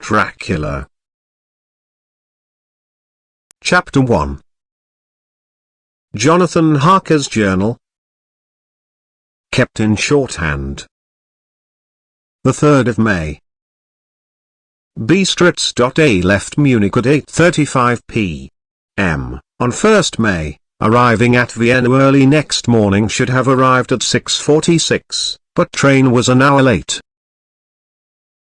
Dracula. Chapter 1. Jonathan Harker's Journal. Kept in shorthand. The 3rd of May. Bistritz.A left Munich at 8:35 p.m. on 1st May, arriving at Vienna early next morning. Should have arrived at 6:46, but train was an hour late.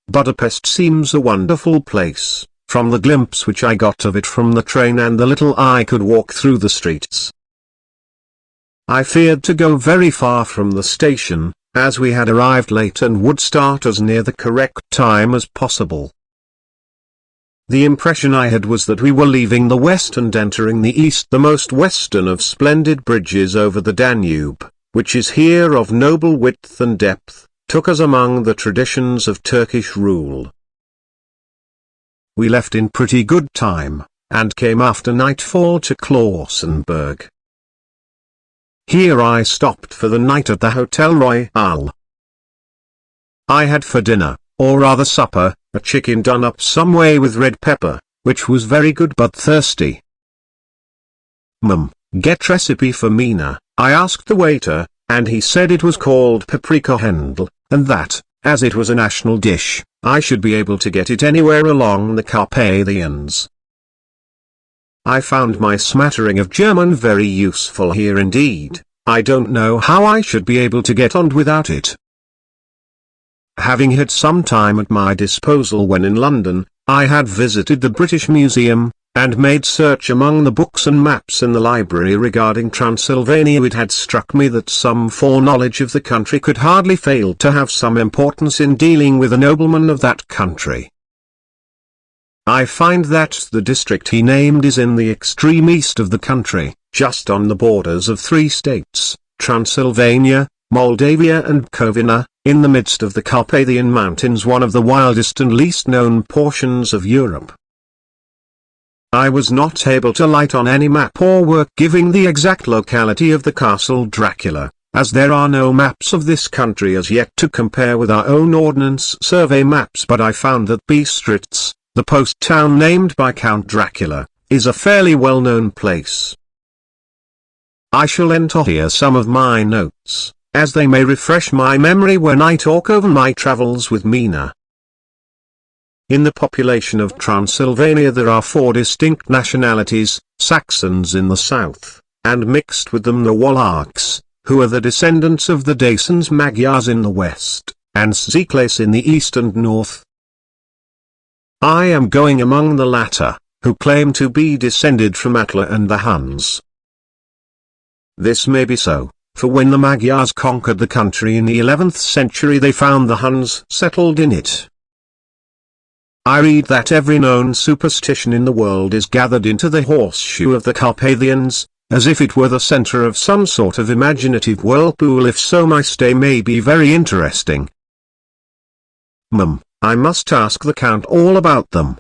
Budapest seems a wonderful place, from the glimpse which I got of it from the train and the little I could walk through the streets. I feared to go very far from the station, as we had arrived late and would start as near the correct time as possible. The impression I had was that we were leaving the west and entering the east. The most western of splendid bridges over the Danube, which is here of noble width and depth, took us among the traditions of Turkish rule. We left in pretty good time, and came after nightfall to Klausenburg. Here I stopped for the night at the Hotel Royal. I had for dinner, or rather supper, a chicken done up some way with red pepper, which was very good but thirsty. Get recipe for Mina, I asked the waiter, and he said it was called paprika Händel, and that, as it was a national dish, I should be able to get it anywhere along the Carpathians. I found my smattering of German very useful here indeed. I don't know how I should be able to get on without it. Having had some time at my disposal when in London, I had visited the British Museum, and made search among the books and maps in the library regarding Transylvania. It had struck me that some foreknowledge of the country could hardly fail to have some importance in dealing with a nobleman of that country. I find that the district he named is in the extreme east of the country, just on the borders of 3 states, Transylvania, Moldavia and Bukovina, in the midst of the Carpathian Mountains, one of the wildest and least known portions of Europe. I was not able to light on any map or work giving the exact locality of the castle Dracula, as there are no maps of this country as yet to compare with our own Ordnance Survey maps, but I found that Bistritz, the post town named by Count Dracula, is a fairly well-known place. I shall enter here some of my notes, as they may refresh my memory when I talk over my travels with Mina. In the population of Transylvania there are 4 distinct nationalities: Saxons in the south, and mixed with them the Wallachs, who are the descendants of the Dacians, Magyars in the west, and Szekles in the east and north. I am going among the latter, who claim to be descended from Attila and the Huns. This may be so, for when the Magyars conquered the country in the 11th century they found the Huns settled in it. I read that every known superstition in the world is gathered into the horseshoe of the Carpathians, as if it were the center of some sort of imaginative whirlpool. If so, my stay may be very interesting. I must ask the Count all about them.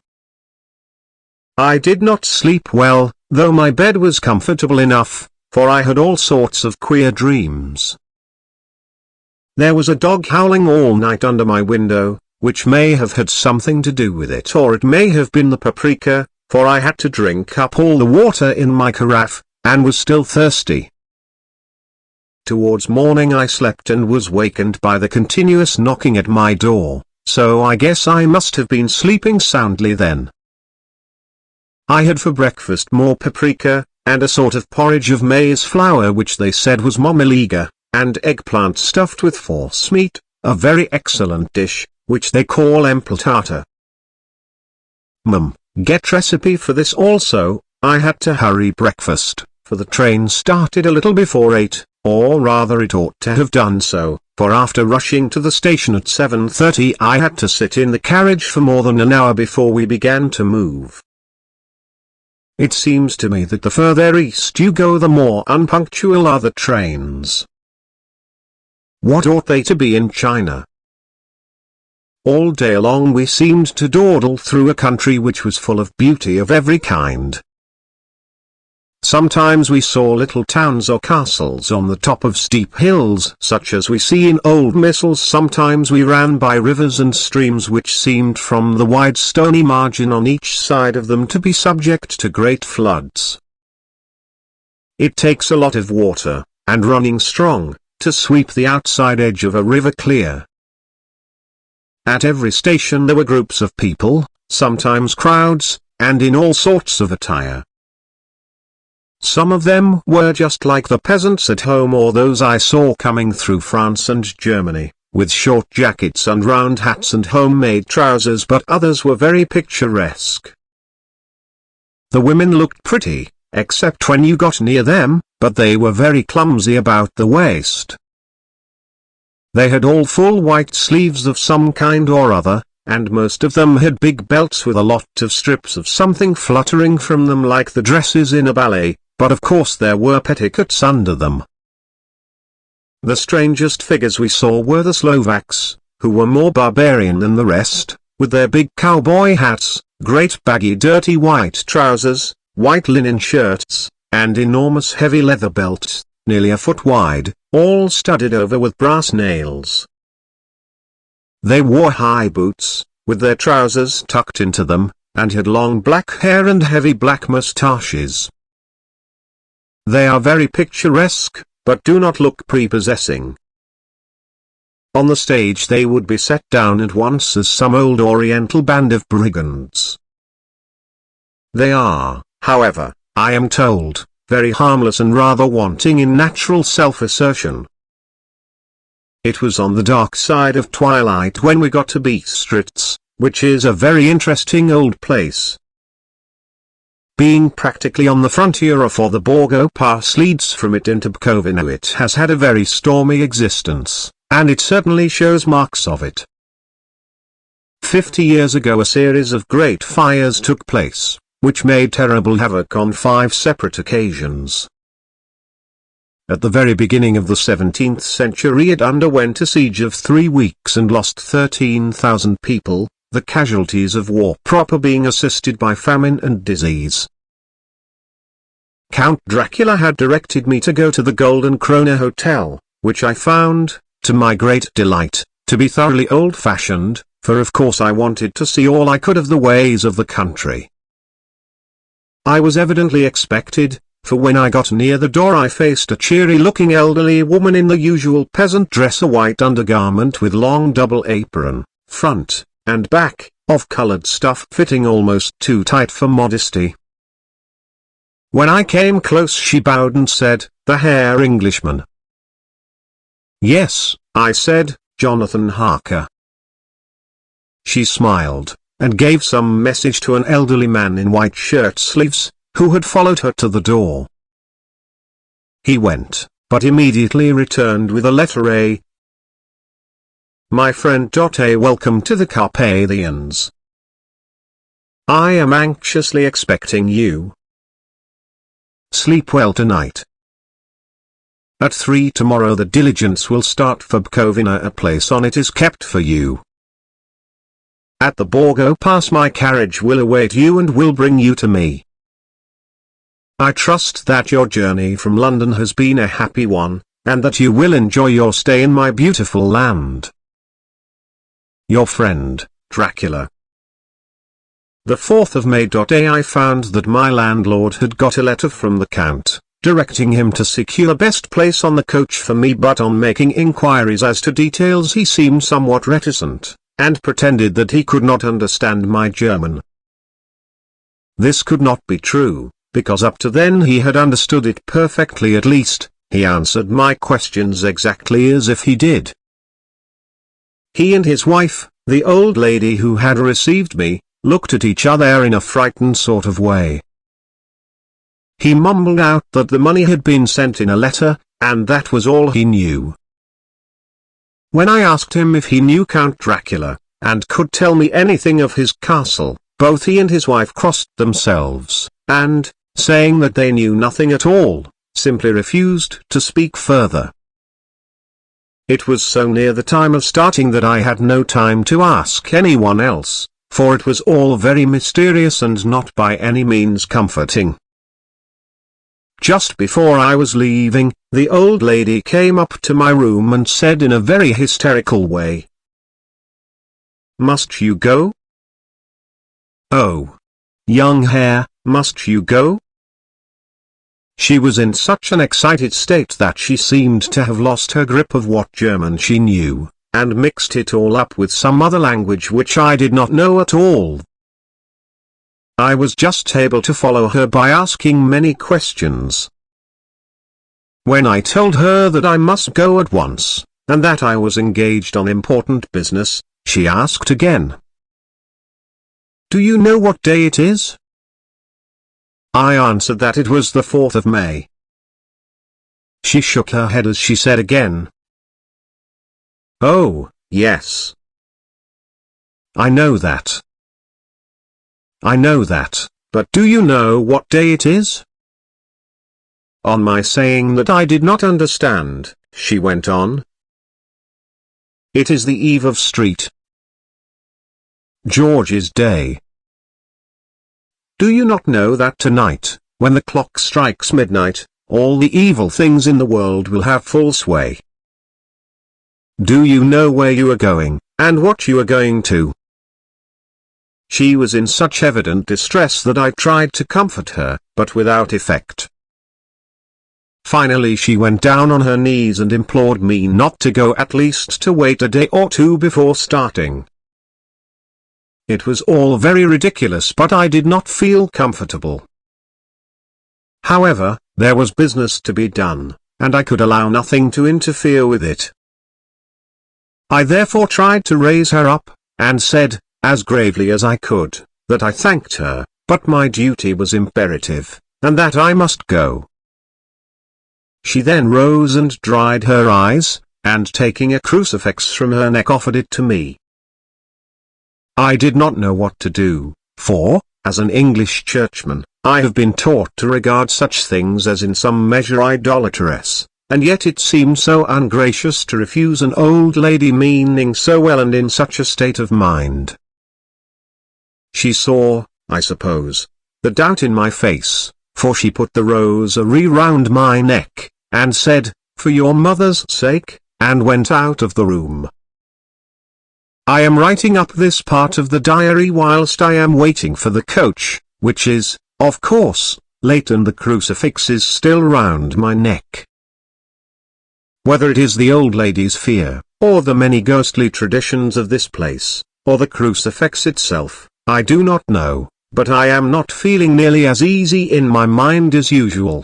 I did not sleep well, though my bed was comfortable enough, for I had all sorts of queer dreams. There was a dog howling all night under my window, which may have had something to do with it, or it may have been the paprika, for I had to drink up all the water in my carafe, and was still thirsty. Towards morning I slept and was wakened by the continuous knocking at my door, so I guess I must have been sleeping soundly then. I had for breakfast more paprika, and a sort of porridge of maize flour which they said was momeliga, and eggplant stuffed with forcemeat, a very excellent dish, which they call empeltata. Get recipe for this also. I had to hurry breakfast, for the train started a little before 8, or rather it ought to have done so, for after rushing to the station at 7:30 I had to sit in the carriage for more than an hour before we began to move. It seems to me that the further east you go the more unpunctual are the trains. What ought they to be in China? All day long we seemed to dawdle through a country which was full of beauty of every kind. Sometimes we saw little towns or castles on the top of steep hills such as we see in old missals. Sometimes we ran by rivers and streams which seemed from the wide stony margin on each side of them to be subject to great floods. It takes a lot of water, and running strong, to sweep the outside edge of a river clear. At every station there were groups of people, sometimes crowds, and in all sorts of attire. Some of them were just like the peasants at home or those I saw coming through France and Germany, with short jackets and round hats and homemade trousers, but others were very picturesque. The women looked pretty, except when you got near them, but they were very clumsy about the waist. They had all full white sleeves of some kind or other, and most of them had big belts with a lot of strips of something fluttering from them like the dresses in a ballet, but of course there were petticoats under them. The strangest figures we saw were the Slovaks, who were more barbarian than the rest, with their big cowboy hats, great baggy dirty white trousers, white linen shirts, and enormous heavy leather belts, nearly a foot wide, all studded over with brass nails. They wore high boots, with their trousers tucked into them, and had long black hair and heavy black moustaches. They are very picturesque, but do not look prepossessing. On the stage they would be set down at once as some old oriental band of brigands. They are, however, I am told, very harmless and rather wanting in natural self-assertion. It was on the dark side of twilight when we got to Bistritz, which is a very interesting old place. Being practically on the frontier for the Borgo Pass leads from it into Bukovina. It has had a very stormy existence, and it certainly shows marks of it. 50 years ago a series of great fires took place, which made terrible havoc on 5 separate occasions. At the very beginning of the 17th century it underwent a siege of 3 weeks and lost 13,000 people, the casualties of war proper being assisted by famine and disease. Count Dracula had directed me to go to the Golden Krone Hotel, which I found, to my great delight, to be thoroughly old-fashioned, for of course I wanted to see all I could of the ways of the country. I was evidently expected, for when I got near the door I faced a cheery-looking elderly woman in the usual peasant dress, a white undergarment with long double apron, front and back, of colored stuff fitting almost too tight for modesty. When I came close she bowed and said, "The Herr Englishman." "Yes," I said, "Jonathan Harker." She smiled, and gave some message to an elderly man in white shirt sleeves, who had followed her to the door. He went, but immediately returned with a letter. My friend A. Welcome to the Carpathians. I am anxiously expecting you. Sleep well tonight. At 3 tomorrow the diligence will start for Bukovina. A place on it is kept for you. At the Borgo Pass my carriage will await you and will bring you to me. I trust that your journey from London has been a happy one, and that you will enjoy your stay in my beautiful land. Your friend, Dracula. The 4th of May. I found that my landlord had got a letter from the Count, directing him to secure the best place on the coach for me, but on making inquiries as to details he seemed somewhat reticent, and pretended that he could not understand my German. This could not be true, because up to then he had understood it perfectly. At least, he answered my questions exactly as if he did. He and his wife, the old lady who had received me, looked at each other in a frightened sort of way. He mumbled out that the money had been sent in a letter, and that was all he knew. When I asked him if he knew Count Dracula, and could tell me anything of his castle, both he and his wife crossed themselves, and, saying that they knew nothing at all, simply refused to speak further. It was so near the time of starting that I had no time to ask anyone else, for it was all very mysterious and not by any means comforting. just before I was leaving, the old lady came up to my room and said in a very hysterical way, "Must you go? Oh, young hare, must you go?" She was in such an excited state that she seemed to have lost her grip of what German she knew, and mixed it all up with some other language which I did not know at all. I was just able to follow her by asking many questions. When I told her that I must go at once, and that I was engaged on important business, she asked again, "Do you know what day it is?" I answered that it was the 4th of May. She shook her head as she said again, "Oh, yes. I know that. I know that, but do you know what day it is?" On my saying that I did not understand, she went on, "It is the eve of St. George's Day. Do you not know that tonight, when the clock strikes midnight, all the evil things in the world will have full sway? Do you know where you are going, and what you are going to?" She was in such evident distress that I tried to comfort her, but without effect. Finally she went down on her knees and implored me not to go, at least to wait a day or two before starting. It was all very ridiculous, but I did not feel comfortable. However, there was business to be done, and I could allow nothing to interfere with it. I therefore tried to raise her up, and said, as gravely as I could, that I thanked her, but my duty was imperative, and that I must go. She then rose and dried her eyes, and taking a crucifix from her neck offered it to me. I did not know what to do, for, as an English churchman, I have been taught to regard such things as in some measure idolatrous, and yet it seemed so ungracious to refuse an old lady meaning so well and in such a state of mind. She saw, I suppose, the doubt in my face, for she put the rosary round my neck, and said, "For your mother's sake," and went out of the room. I am writing up this part of the diary whilst I am waiting for the coach, which is, of course, late, and the crucifix is still round my neck. Whether it is the old lady's fear, or the many ghostly traditions of this place, or the crucifix itself, I do not know, but I am not feeling nearly as easy in my mind as usual.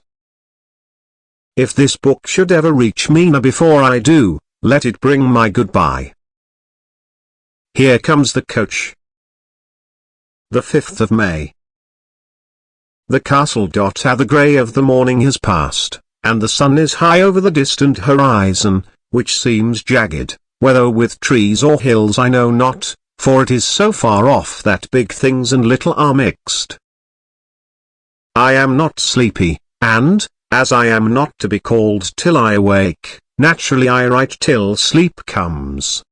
If this book should ever reach Mina before I do, let it bring my goodbye. Here comes the coach. The 5th of May. The castle. The grey of the morning has passed, and the sun is high over the distant horizon, which seems jagged, whether with trees or hills I know not, for it is so far off that big things and little are mixed. I am not sleepy, and, as I am not to be called till I awake, naturally I write till sleep comes.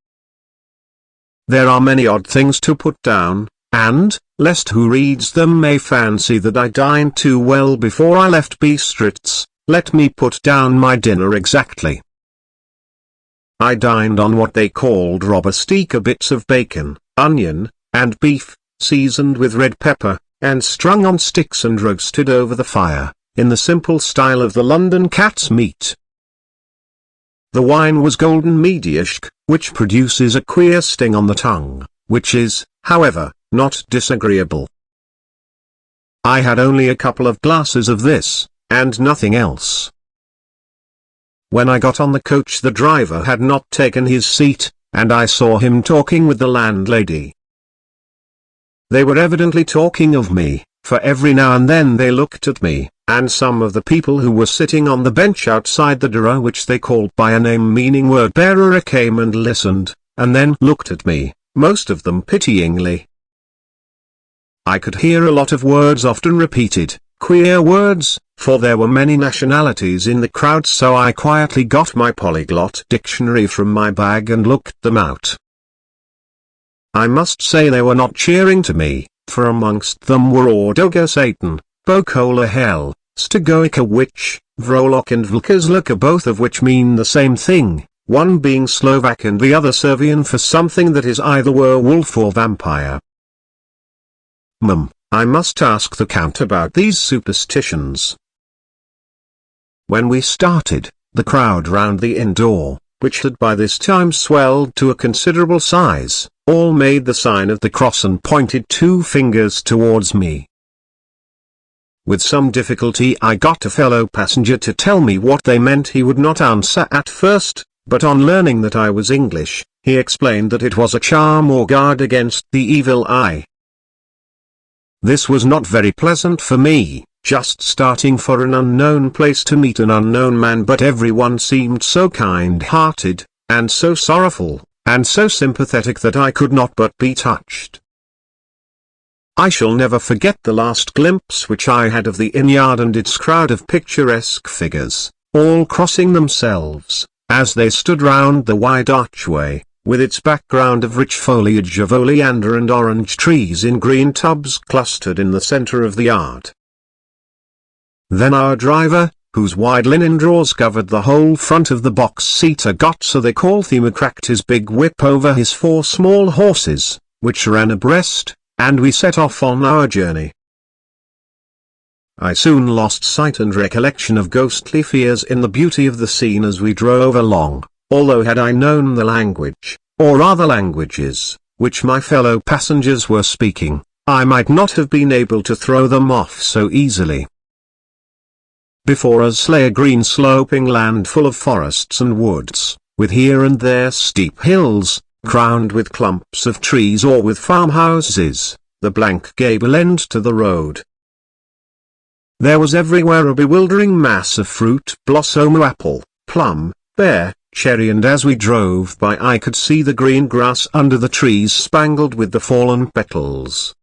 There are many odd things to put down, and, lest who reads them may fancy that I dined too well before I left Bistritz, let me put down my dinner exactly. I dined on what they called robostica, bits of bacon, onion, and beef, seasoned with red pepper, and strung on sticks and roasted over the fire, in the simple style of the London cat's meat. The wine was golden Mediaschk, which produces a queer sting on the tongue, which is, however, not disagreeable. I had only a couple of glasses of this, and nothing else. When I got on the coach the driver had not taken his seat, and I saw him talking with the landlady. They were evidently talking of me, for every now and then they looked at me, and some of the people who were sitting on the bench outside the door, which they called by a name meaning word bearer, came and listened, and then looked at me, most of them pityingly. I could hear a lot of words often repeated, queer words, for there were many nationalities in the crowd, so I quietly got my polyglot dictionary from my bag and looked them out. I must say they were not cheering to me, for amongst them were Ordoga Satan, Bokola Hell, Stogoica, which, Vrolok and Vlkazlaka, both of which mean the same thing, one being Slovak and the other Servian for something that is either werewolf or vampire. I must ask the Count about these superstitions. When we started, the crowd round the inn door, which had by this time swelled to a considerable size, all made the sign of the cross and pointed two fingers towards me. With some difficulty I got a fellow passenger to tell me what they meant. He would not answer at first, but on learning that I was English, he explained that it was a charm or guard against the evil eye. This was not very pleasant for me, just starting for an unknown place to meet an unknown man, but everyone seemed so kind-hearted, and so sorrowful, and so sympathetic that I could not but be touched. I shall never forget the last glimpse which I had of the inn yard and its crowd of picturesque figures, all crossing themselves, as they stood round the wide archway, with its background of rich foliage of oleander and orange trees in green tubs clustered in the centre of the yard. Then our driver, whose wide linen drawers covered the whole front of the box-seater, got so they call Thema, cracked his big whip over his four small horses, which ran abreast, and we set off on our journey. I soon lost sight and recollection of ghostly fears in the beauty of the scene as we drove along, although had I known the language, or rather languages, which my fellow passengers were speaking, I might not have been able to throw them off so easily. Before us lay a green sloping land full of forests and woods, with here and there steep hills, crowned with clumps of trees or with farmhouses, the blank gable end to the road. There was everywhere a bewildering mass of fruit, blossom, apple, plum, pear, cherry, and as we drove by I could see the green grass under the trees spangled with the fallen petals.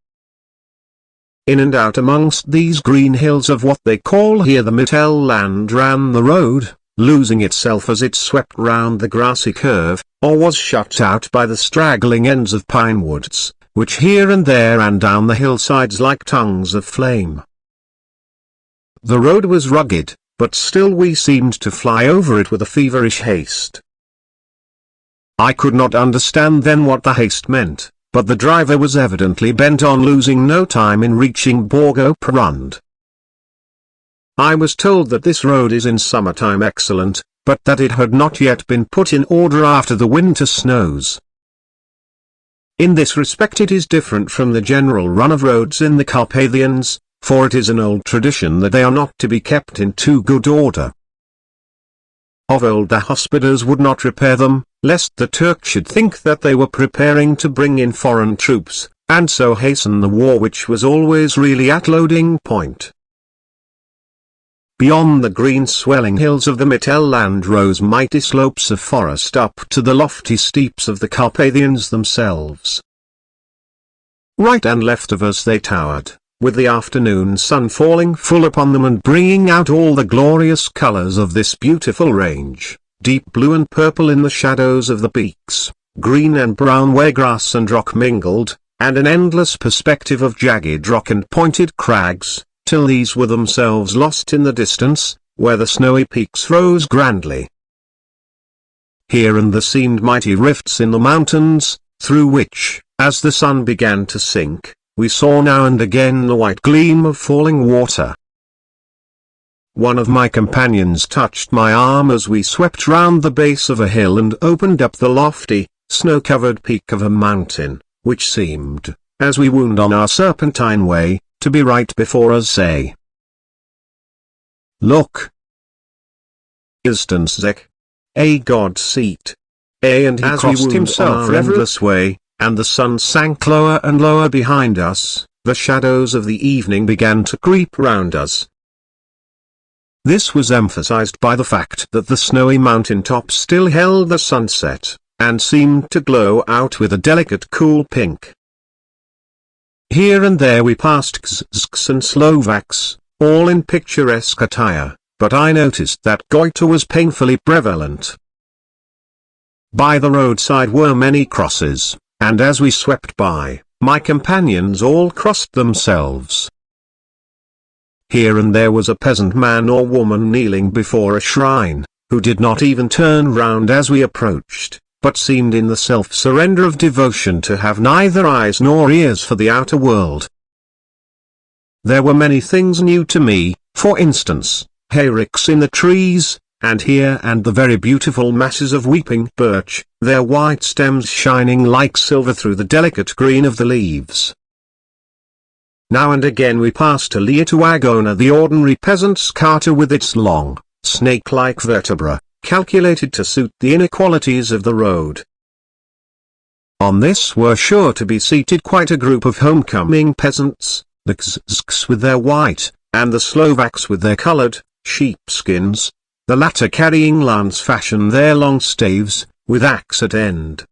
In and out amongst these green hills of what they call here the Mittel land ran the road, losing itself as it swept round the grassy curve, or was shut out by the straggling ends of pine woods, which here and there ran down the hillsides like tongues of flame. The road was rugged, but still we seemed to fly over it with a feverish haste. I could not understand then what the haste meant, but the driver was evidently bent on losing no time in reaching Borgo Perund. I was told that this road is in summertime excellent, but that it had not yet been put in order after the winter snows. In this respect it is different from the general run of roads in the Carpathians, for it is an old tradition that they are not to be kept in too good order. Of old the hospodars would not repair them, lest the Turk should think that they were preparing to bring in foreign troops, and so hasten the war which was always really at loading point. Beyond the green swelling hills of the Mittel land rose mighty slopes of forest up to the lofty steeps of the Carpathians themselves. Right and left of us they towered, with the afternoon sun falling full upon them and bringing out all the glorious colors of this beautiful range, deep blue and purple in the shadows of the peaks, green and brown where grass and rock mingled, and an endless perspective of jagged rock and pointed crags, till these were themselves lost in the distance, where the snowy peaks rose grandly. Here and there seemed mighty rifts in the mountains, through which, as the sun began to sink, we saw now and again the white gleam of falling water. One of my companions touched my arm as we swept round the base of a hill and opened up the lofty, snow-covered peak of a mountain, which seemed, as we wound on our serpentine way, to be right before us. Say, look! Istansek, a god seat. And he crossed himself our endless way, and the sun sank lower and lower behind us, the shadows of the evening began to creep round us. This was emphasized by the fact that the snowy mountain top still held the sunset, and seemed to glow out with a delicate cool pink. Here and there we passed Czechs and Slovaks, all in picturesque attire, but I noticed that goiter was painfully prevalent. By the roadside were many crosses, and as we swept by, my companions all crossed themselves. here and there was a peasant man or woman kneeling before a shrine, who did not even turn round as we approached, but seemed in the self-surrender of devotion to have neither eyes nor ears for the outer world. There were many things new to me, for instance, hayricks in the trees, and here and the very beautiful masses of weeping birch, their white stems shining like silver through the delicate green of the leaves. Now and again we passed a Liatuagona, the ordinary peasant's carter with its long, snake-like vertebra, calculated to suit the inequalities of the road. On this were sure to be seated quite a group of homecoming peasants, the Kazaks with their white, and the Slovaks with their coloured, sheepskins, the latter carrying lance-fashion their long staves, with axe at end.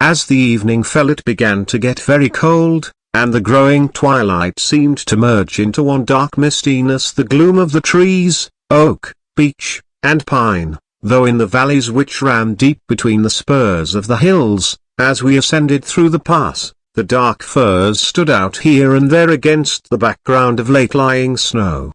As the evening fell it began to get very cold, and the growing twilight seemed to merge into one dark mistiness, the gloom of the trees, oak, beech, and pine, though in the valleys which ran deep between the spurs of the hills, as we ascended through the pass, the dark firs stood out here and there against the background of late-lying snow.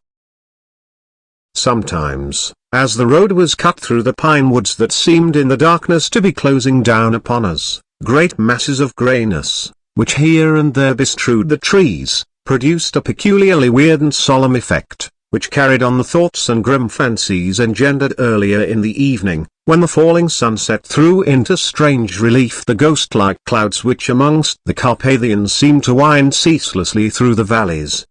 Sometimes, as the road was cut through the pine woods that seemed in the darkness to be closing down upon us, great masses of greyness, which here and there bestrewed the trees, produced a peculiarly weird and solemn effect, which carried on the thoughts and grim fancies engendered earlier in the evening, when the falling sunset threw into strange relief the ghost-like clouds which amongst the Carpathians seemed to wind ceaselessly through the valleys.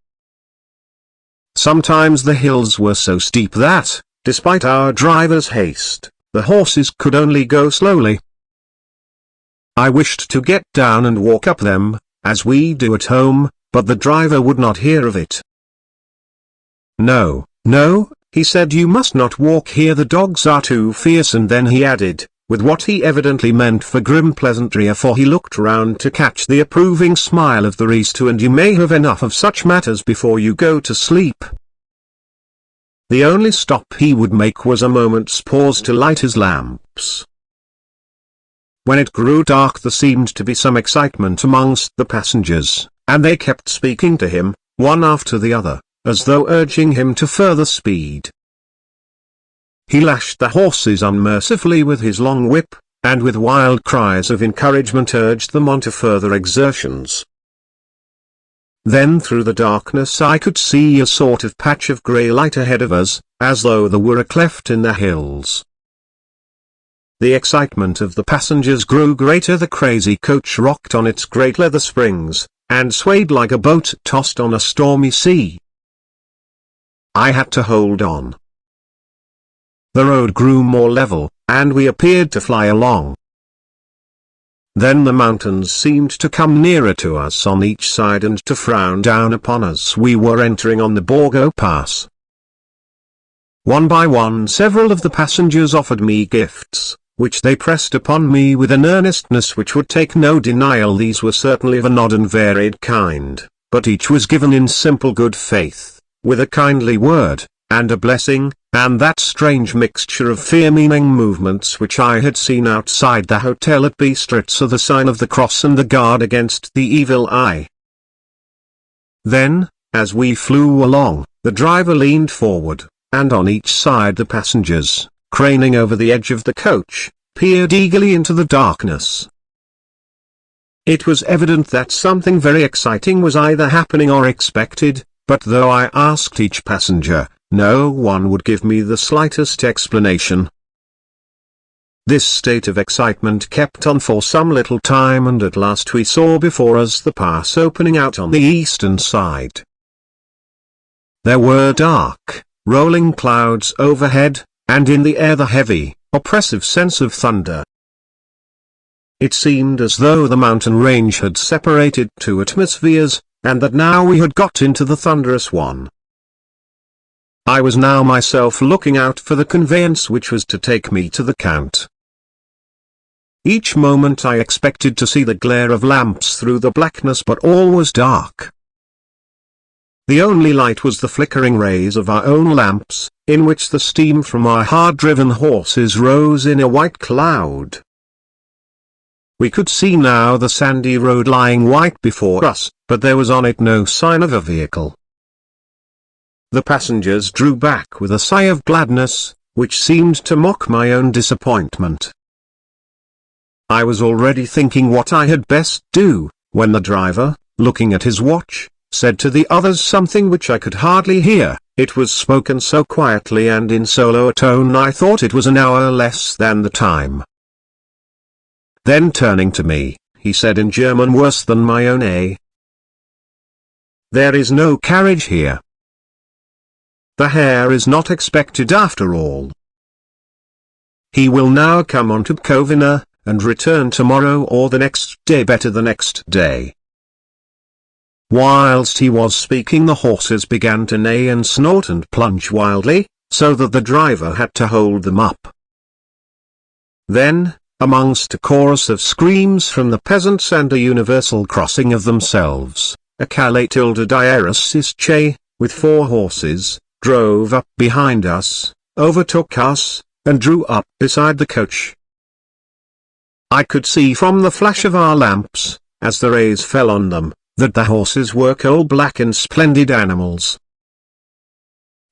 Sometimes the hills were so steep that, despite our driver's haste, the horses could only go slowly. I wished to get down and walk up them, as we do at home, but the driver would not hear of it. "No, no," he said, "you must not walk here, the dogs are too fierce," and then he added, with what he evidently meant for grim pleasantry, for he looked round to catch the approving smile of the rest, "and you may have enough of such matters before you go to sleep." The only stop he would make was a moment's pause to light his lamps. When it grew dark there seemed to be some excitement amongst the passengers, and they kept speaking to him, one after the other, as though urging him to further speed. He lashed the horses unmercifully with his long whip, and with wild cries of encouragement urged them on to further exertions. Then through the darkness I could see a sort of patch of grey light ahead of us, as though there were a cleft in the hills. The excitement of the passengers grew greater, the crazy coach rocked on its great leather springs, and swayed like a boat tossed on a stormy sea. I had to hold on. The road grew more level, and we appeared to fly along. Then the mountains seemed to come nearer to us on each side and to frown down upon us. We were entering on the Borgo Pass. One by one several of the passengers offered me gifts, which they pressed upon me with an earnestness which would take no denial. These were certainly of an odd and varied kind, but each was given in simple good faith, with a kindly word, and a blessing, and that strange mixture of fear-meaning movements which I had seen outside the hotel at Bistritza, the sign of the cross and the guard against the evil eye. Then, as we flew along, the driver leaned forward, and on each side the passengers, craning over the edge of the coach, peered eagerly into the darkness. It was evident that something very exciting was either happening or expected, but though I asked each passenger, no one would give me the slightest explanation. This state of excitement kept on for some little time, and at last we saw before us the pass opening out on the eastern side. There were dark, rolling clouds overhead, and in the air the heavy, oppressive sense of thunder. It seemed as though the mountain range had separated two atmospheres, and that now we had got into the thunderous one. I was now myself looking out for the conveyance which was to take me to the Count. Each moment I expected to see the glare of lamps through the blackness, but all was dark. The only light was the flickering rays of our own lamps, in which the steam from our hard-driven horses rose in a white cloud. We could see now the sandy road lying white before us, but there was on it no sign of a vehicle. The passengers drew back with a sigh of gladness, which seemed to mock my own disappointment. I was already thinking what I had best do, when the driver, looking at his watch, said to the others something which I could hardly hear. It was spoken so quietly and in so low a tone I thought it was an hour less than the time. Then turning to me, he said in German worse than my own "There is no carriage here. The Herr is not expected after all. He will now come on to Kovina, and return tomorrow or the next day, better the next day." Whilst he was speaking, the horses began to neigh and snort and plunge wildly, so that the driver had to hold them up. Then, amongst a chorus of screams from the peasants and a universal crossing of themselves, a Calais-Diarrhus-Che, with 4 horses, drove up behind us, overtook us, and drew up beside the coach. I could see from the flash of our lamps, as the rays fell on them, that the horses were coal-black and splendid animals.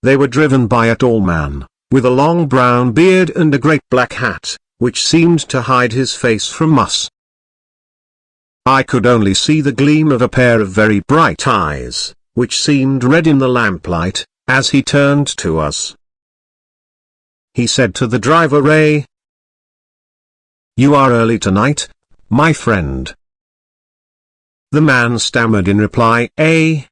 They were driven by a tall man, with a long brown beard and a great black hat, which seemed to hide his face from us. I could only see the gleam of a pair of very bright eyes, which seemed red in the lamplight, as he turned to us. He said to the driver, "You are early tonight, my friend." The man stammered in reply, "The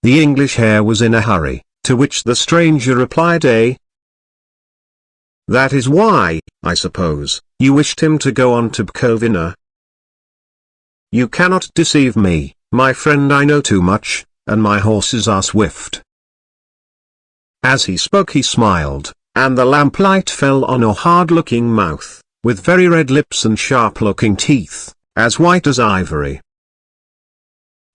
English Herr was in a hurry," to which the stranger replied, "That is why, I suppose, you wished him to go on to Bukovina." "You cannot deceive me, my friend, I know too much, and my horses are swift." As he spoke he smiled, and the lamplight fell on a hard-looking mouth, with very red lips and sharp-looking teeth, as white as ivory.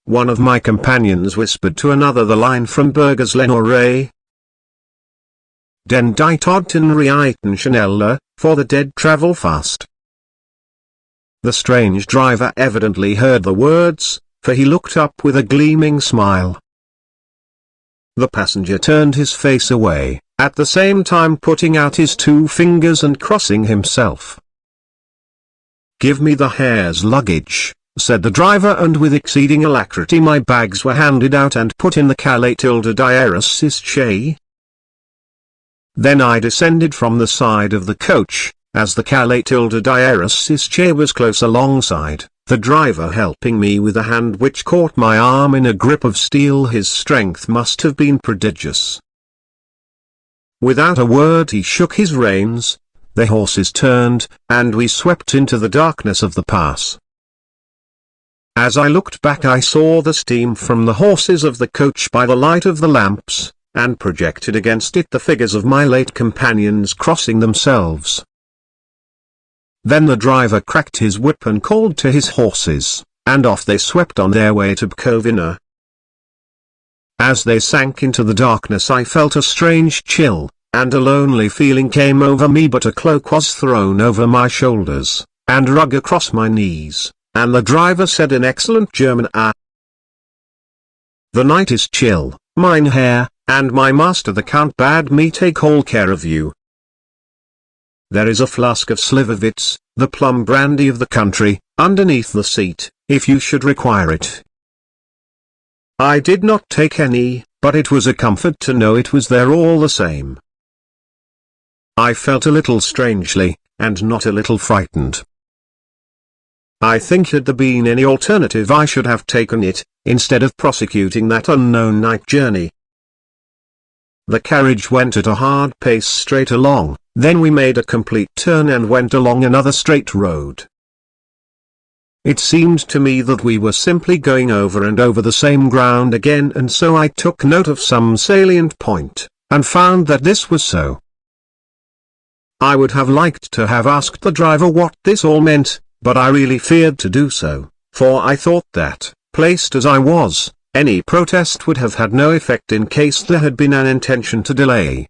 One of my companions whispered to another the line from Burger's Lenore, "Den die Toten reiten schneller, for the dead travel fast." The strange driver evidently heard the words, for he looked up with a gleaming smile. The passenger turned his face away, at the same time putting out his 2 fingers and crossing himself. "Give me the Herr's luggage," said the driver, and with exceeding alacrity my bags were handed out and put in the Calais-Diarrhus-Che. Then I descended from the side of the coach, as the Calais-Diarrhus-Che was close alongside, the driver helping me with a hand which caught my arm in a grip of steel. His strength must have been prodigious. Without a word he shook his reins, the horses turned, and we swept into the darkness of the pass. As I looked back I saw the steam from the horses of the coach by the light of the lamps, and projected against it the figures of my late companions crossing themselves. Then the driver cracked his whip and called to his horses, and off they swept on their way to Bukovina. As they sank into the darkness I felt a strange chill, and a lonely feeling came over me, but a cloak was thrown over my shoulders, and rug across my knees, and the driver said in excellent German, "The night is chill, mein Herr, and my master the Count bade me take all care of you. There is a flask of Slivovitz, the plum brandy of the country, underneath the seat, if you should require it." I did not take any, but it was a comfort to know it was there all the same. I felt a little strangely, and not a little frightened. I think had there been any alternative I should have taken it, instead of prosecuting that unknown night journey. The carriage went at a hard pace straight along, then we made a complete turn and went along another straight road. It seemed to me that we were simply going over and over the same ground again, and so I took note of some salient point, and found that this was so. I would have liked to have asked the driver what this all meant, but I really feared to do so, for I thought that, placed as I was, any protest would have had no effect in case there had been an intention to delay.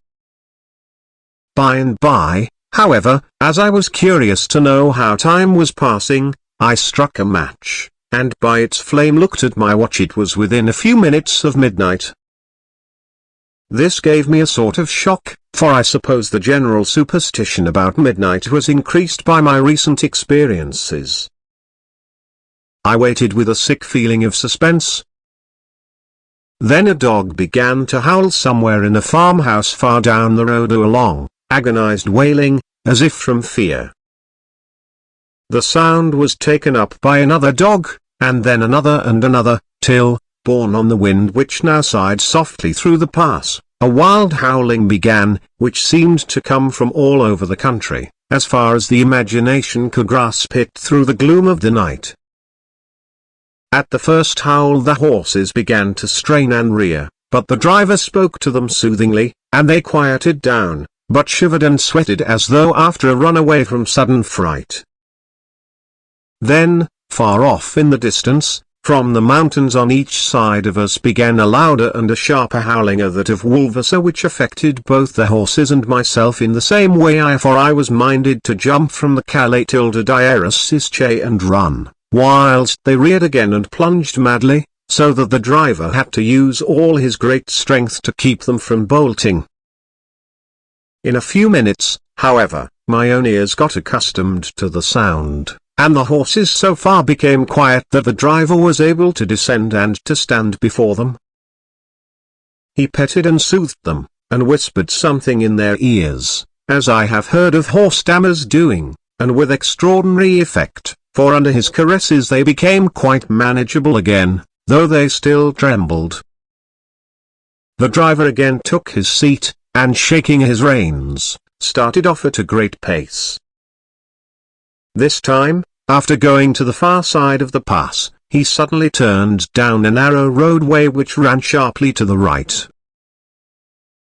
By and by, however, as I was curious to know how time was passing, I struck a match, and by its flame looked at my watch. It was within a few minutes of midnight. This gave me a sort of shock, for I suppose the general superstition about midnight was increased by my recent experiences. I waited with a sick feeling of suspense. Then a dog began to howl somewhere in a farmhouse far down the road, a long, agonized wailing, as if from fear. The sound was taken up by another dog, and then another and another, till, borne on the wind which now sighed softly through the pass, a wild howling began, which seemed to come from all over the country, as far as the imagination could grasp it through the gloom of the night. At the first howl the horses began to strain and rear, but the driver spoke to them soothingly, and they quieted down, but shivered and sweated as though after a run away from sudden fright. Then, far off in the distance, from the mountains on each side of us began a louder and a sharper howling, that of wolves, which affected both the horses and myself in the same way, for I was minded to jump from the Calais tilde Diarasische and run, whilst they reared again and plunged madly, so that the driver had to use all his great strength to keep them from bolting. In a few minutes, however, my own ears got accustomed to the sound, and the horses so far became quiet that the driver was able to descend and to stand before them. He petted and soothed them, and whispered something in their ears, as I have heard of horse tamers doing, and with extraordinary effect, for under his caresses they became quite manageable again, though they still trembled. The driver again took his seat, and shaking his reins, started off at a great pace. This time, after going to the far side of the pass, he suddenly turned down a narrow roadway which ran sharply to the right.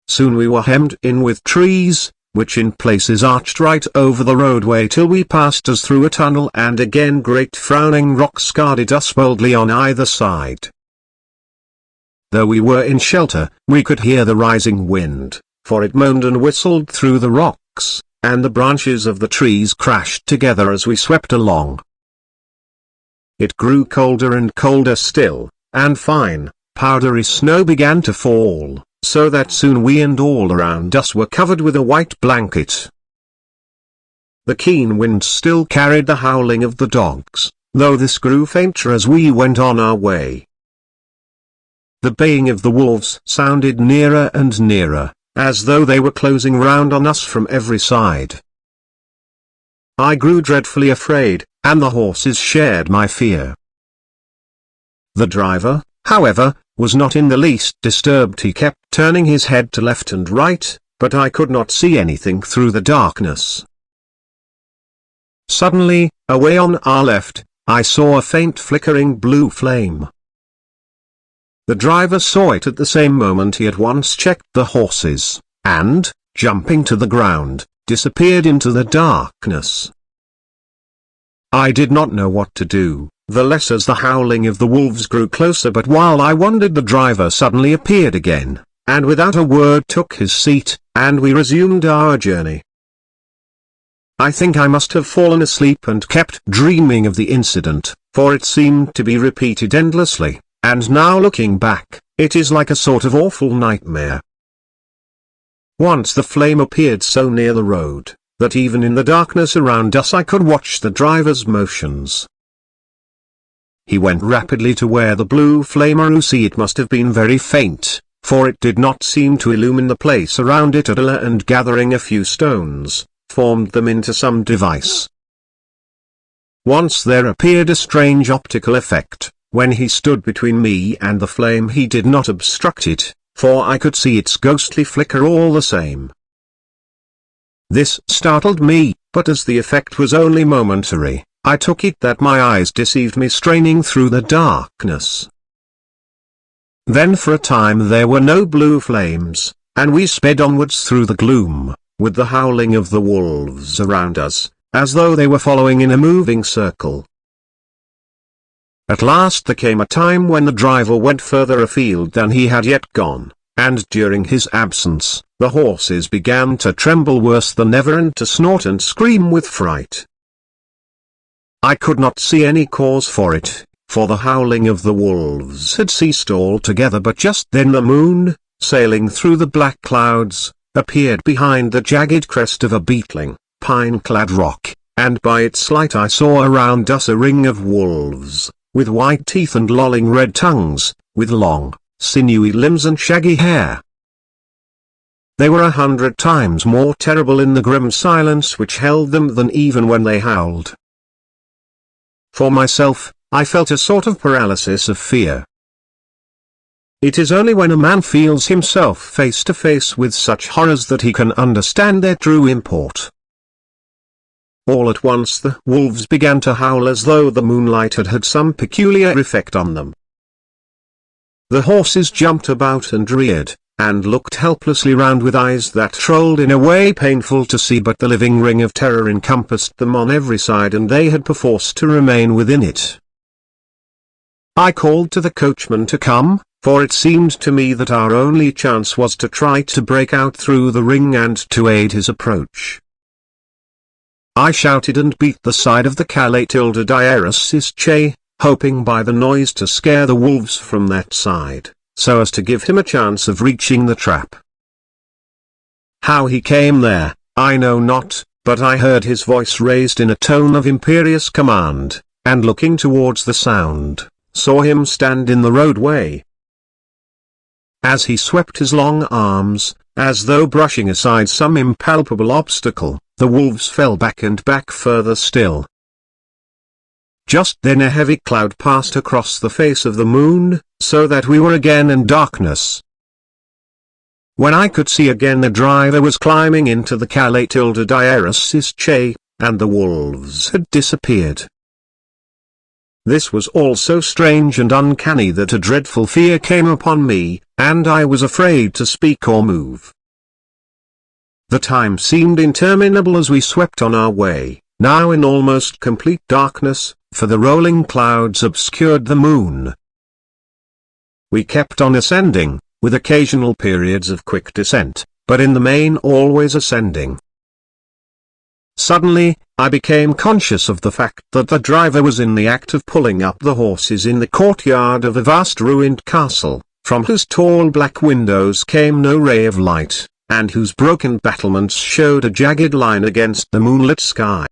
Soon we were hemmed in with trees, which in places arched right over the roadway till we passed us through a tunnel, and again great frowning rocks guarded us boldly on either side. Though we were in shelter, we could hear the rising wind, for it moaned and whistled through the rocks, and the branches of the trees crashed together as we swept along. It grew colder and colder still, and fine, powdery snow began to fall, so that soon we and all around us were covered with a white blanket. The keen wind still carried the howling of the dogs, though this grew fainter as we went on our way. The baying of the wolves sounded nearer and nearer, as though they were closing round on us from every side. I grew dreadfully afraid, and the horses shared my fear. The driver, however, was not in the least disturbed. He kept turning his head to left and right, but I could not see anything through the darkness. Suddenly, away on our left, I saw a faint flickering blue flame. The driver saw it at the same moment. He at once checked the horses, and, jumping to the ground, disappeared into the darkness. I did not know what to do, the less as the howling of the wolves grew closer, but while I wondered the driver suddenly appeared again, and without a word took his seat, and we resumed our journey. I think I must have fallen asleep and kept dreaming of the incident, for it seemed to be repeated endlessly. And now looking back, it is like a sort of awful nightmare. Once the flame appeared so near the road, that even in the darkness around us I could watch the driver's motions. He went rapidly to where the blue flame arose. It must have been very faint, for it did not seem to illumine the place around it at all, and gathering a few stones, formed them into some device. Once there appeared a strange optical effect. When he stood between me and the flame he did not obstruct it, for I could see its ghostly flicker all the same. This startled me, but as the effect was only momentary, I took it that my eyes deceived me straining through the darkness. Then for a time there were no blue flames, and we sped onwards through the gloom, with the howling of the wolves around us, as though they were following in a moving circle. At last there came a time when the driver went further afield than he had yet gone, and during his absence, the horses began to tremble worse than ever and to snort and scream with fright. I could not see any cause for it, for the howling of the wolves had ceased altogether, but just then the moon, sailing through the black clouds, appeared behind the jagged crest of a beetling, pine-clad rock, and by its light I saw around us a ring of wolves, with white teeth and lolling red tongues, with long, sinewy limbs and shaggy hair. They were 100 times more terrible in the grim silence which held them than even when they howled. For myself, I felt a sort of paralysis of fear. It is only when a man feels himself face to face with such horrors that he can understand their true import. All at once the wolves began to howl as though the moonlight had had some peculiar effect on them. The horses jumped about and reared, and looked helplessly round with eyes that rolled in a way painful to see, but the living ring of terror encompassed them on every side and they had perforce to remain within it. I called to the coachman to come, for it seemed to me that our only chance was to try to break out through the ring and to aid his approach. I shouted and beat the side of the Calatildadiaris, hoping by the noise to scare the wolves from that side, so as to give him a chance of reaching the trap. How he came there, I know not, but I heard his voice raised in a tone of imperious command, and looking towards the sound, saw him stand in the roadway. As he swept his long arms, as though brushing aside some impalpable obstacle, the wolves fell back and back further still. Just then a heavy cloud passed across the face of the moon, so that we were again in darkness. When I could see again, the driver was climbing into the Calatildadiaris, and the wolves had disappeared. This was all so strange and uncanny that a dreadful fear came upon me, and I was afraid to speak or move. The time seemed interminable as we swept on our way, now in almost complete darkness, for the rolling clouds obscured the moon. We kept on ascending, with occasional periods of quick descent, but in the main always ascending. Suddenly, I became conscious of the fact that the driver was in the act of pulling up the horses in the courtyard of a vast ruined castle, from whose tall black windows came no ray of light, and whose broken battlements showed a jagged line against the moonlit sky.